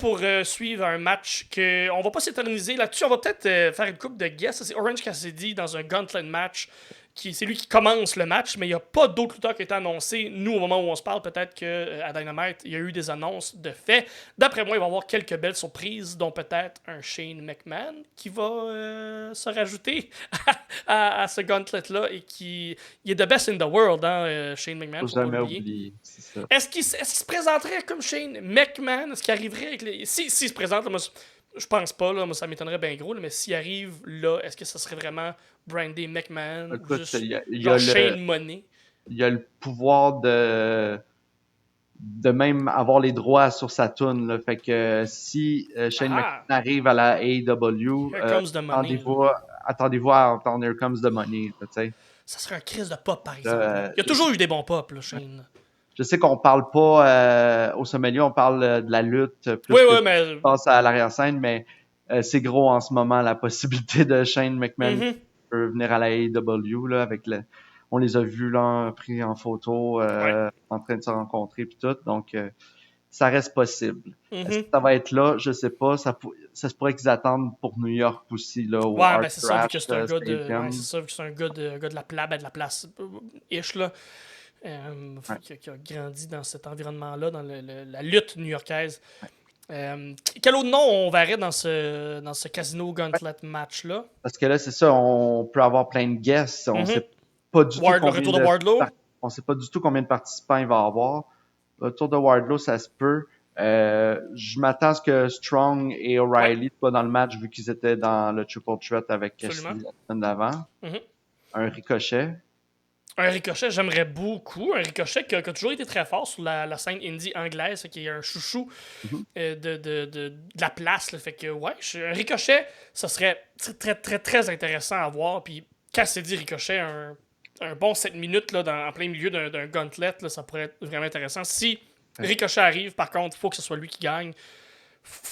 pour suivre un match que on va pas s'éterniser là-dessus. On va peut-être faire une coupe de guests. Ça, c'est Orange Cassidy dans un gauntlet match. C'est lui qui commence le match, mais il n'y a pas d'autres lutteurs qui ont été annoncés. Nous, au moment où on se parle, peut-être qu'à Dynamite, il y a eu des annonces de fait. D'après moi, il va y avoir quelques belles surprises, dont peut-être un Shane McMahon qui va se rajouter à ce gauntlet-là et qui il est the best in the world, hein, Shane McMahon, Faut faut pas jamais l'oublier. oublier, c'est ça. Est-ce qu'il se présenterait comme Shane McMahon? Est-ce qu'il arriverait avec les... S'il se présente, là, moi, je pense pas, là, moi, ça m'étonnerait bien gros, là, mais s'il arrive là, est-ce que ça serait vraiment Brandy McMahon ou Écoute, juste il y genre a Shane Money? il a le pouvoir de même avoir les droits sur sa tune, là. Fait que si Shane McMahon Ah! arrive à la AEW, Here comes the money, là. attendez-vous à entendre Here Comes the Money, tu sais. Ça serait un crise de pop, par Là, exemple. Là. Il y a toujours eu des bons pop, là, Shane. je sais qu'on parle pas au sommelier, on parle de la lutte Oui, plus que oui, de mais... passe à l'arrière-scène, mais c'est gros en ce moment la possibilité de Shane McMahon qui Mhm. peut venir à la AEW là avec on les a vus là pris en photo Ouais. en train de se rencontrer puis tout, donc ça reste possible. Est-ce que Mhm. ça va être là? Je sais pas. Ça se pourrait qu'ils attendent pour New York aussi là au Ouais, Art ben c'est ça, vu que Craft c'est un gars de... Ouais, c'est Stadium. ça, vu que c'est un gars de la, de la place ish, là. Ouais. Qui a grandi dans cet environnement-là, dans la lutte new-yorkaise. Quel autre nom on verrait dans ce Casino Gauntlet match-là? Parce que là, c'est ça, on peut avoir plein de guests. Mhm. Pas du tout Le combien retour de Wardlow? on sait pas du tout combien de participants il va avoir. Le tour de Wardlow, ça se peut. Je m'attends à ce que Strong et Ouais, O'Reilly soient dans le match vu qu'ils étaient dans le Triple Threat avec absolument. Cassidy la semaine d'avant. Mhm. Un Ricochet. Un Ricochet, j'aimerais beaucoup. Un Ricochet qui a toujours été très fort sur la scène indie anglaise, qui est un chouchou Mhm. de la place. Là. Fait que, ouais, un Ricochet, ça serait très, très, très intéressant à voir. Puis, Cassidy Ricochet, un bon 7 minutes là, en plein milieu d'un gauntlet, là, ça pourrait être vraiment intéressant. Si Ouais. Ricochet arrive, par contre, il faut que ce soit lui qui gagne.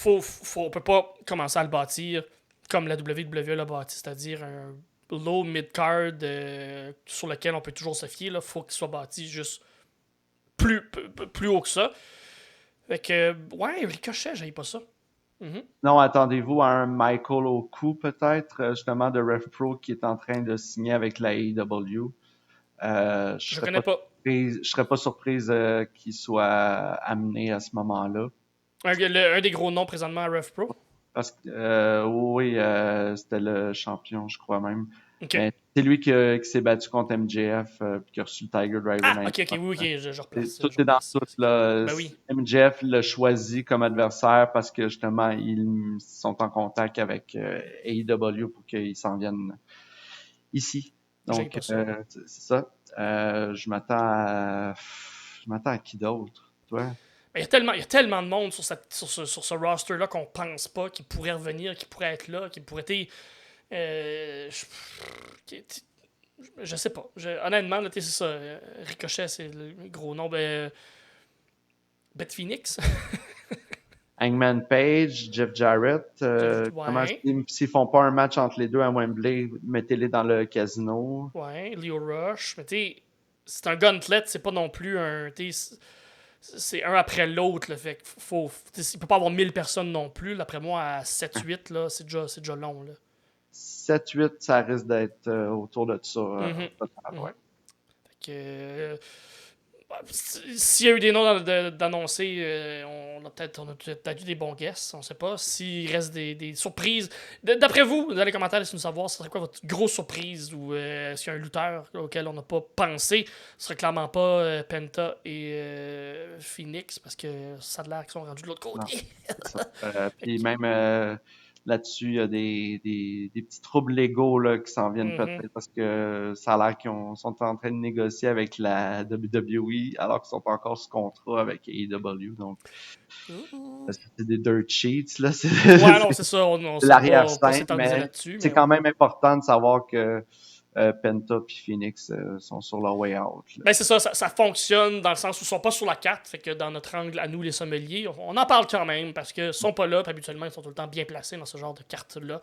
On peut pas commencer à le bâtir comme la WWE l'a bâti, c'est-à-dire un low mid-card sur lequel on peut toujours se fier. Il faut qu'il soit bâti juste plus haut que ça. Fait que, ouais, Ricochet, j'aille pas ça. Mhm. Non, attendez-vous à un Michael Oku peut-être, justement de Rev Pro qui est en train de signer avec la AEW. Je connais pas. Je serais pas surprise qu'il soit amené à ce moment-là. Un des gros noms présentement à Rev Pro. Parce que oui, c'était le champion, je crois même. Ok. Mais c'est lui qui s'est battu contre MJF puis qui a reçu le Tiger Driver Ah, 9. ok, oui, ok, je replace. Tout Je est dans replace. tout là. Ben oui. MJF l'a choisi comme adversaire parce que justement ils sont en contact avec AEW pour qu'ils s'en viennent ici. J'aille Donc pas ça. c'est ça. Je m'attends à qui d'autre, toi? Il y a tellement de monde sur ce roster-là qu'on pense pas, qui pourrait revenir, qui pourrait être là, qui pourrait être. Euh, je, je sais pas. Honnêtement, là, c'est ça. Ricochet, c'est le gros nom. Beth Phoenix. Hangman Page, Jeff Jarrett, Ouais. s'ils font pas un match entre les deux à Wembley, mettez-les dans le casino. Ouais. Leo Rush. Mais tu sais, c'est un gauntlet, c'est pas non plus un. C'est un après l'autre. Fait que il peut pas avoir 1000 personnes non plus. D'après moi, à 7-8, là, c'est déjà long. Là. 7-8, ça risque d'être autour de ça. Mhm. Ouais. Mhm. Fait que, s'il y a eu des noms d'annoncer, on a peut-être eu des bons guesses, on sait pas. S'il reste des surprises, d'après vous, dans les commentaires, laissez-nous savoir, ce serait quoi votre grosse surprise ou s'il y a un lutteur auquel on n'a pas pensé, ce serait clairement pas Penta et Phoenix, parce que ça a l'air qu'ils sont rendus de l'autre Non, côté. c'est ça. Puis même là-dessus, il y a des petits troubles légaux là, qui s'en viennent Mhm. peut-être parce que ça a l'air sont en train de négocier avec la WWE alors qu'ils sont encore sous contrat avec AEW. Donc, Ouh. c'est des dirt sheets, là. Ouais, non, c'est ça, on C'est sera pas l'arrière-scène, s'éterniser mais là-dessus, c'est mais quand ouais. même important de savoir que Penta et Phoenix sont sur leur way out. Là. Ben c'est ça fonctionne dans le sens où ils sont pas sur la carte, fait que dans notre angle à nous les sommeliers, on en parle quand même parce que sont pas là, puis habituellement ils sont tout le temps bien placés dans ce genre de carte-là.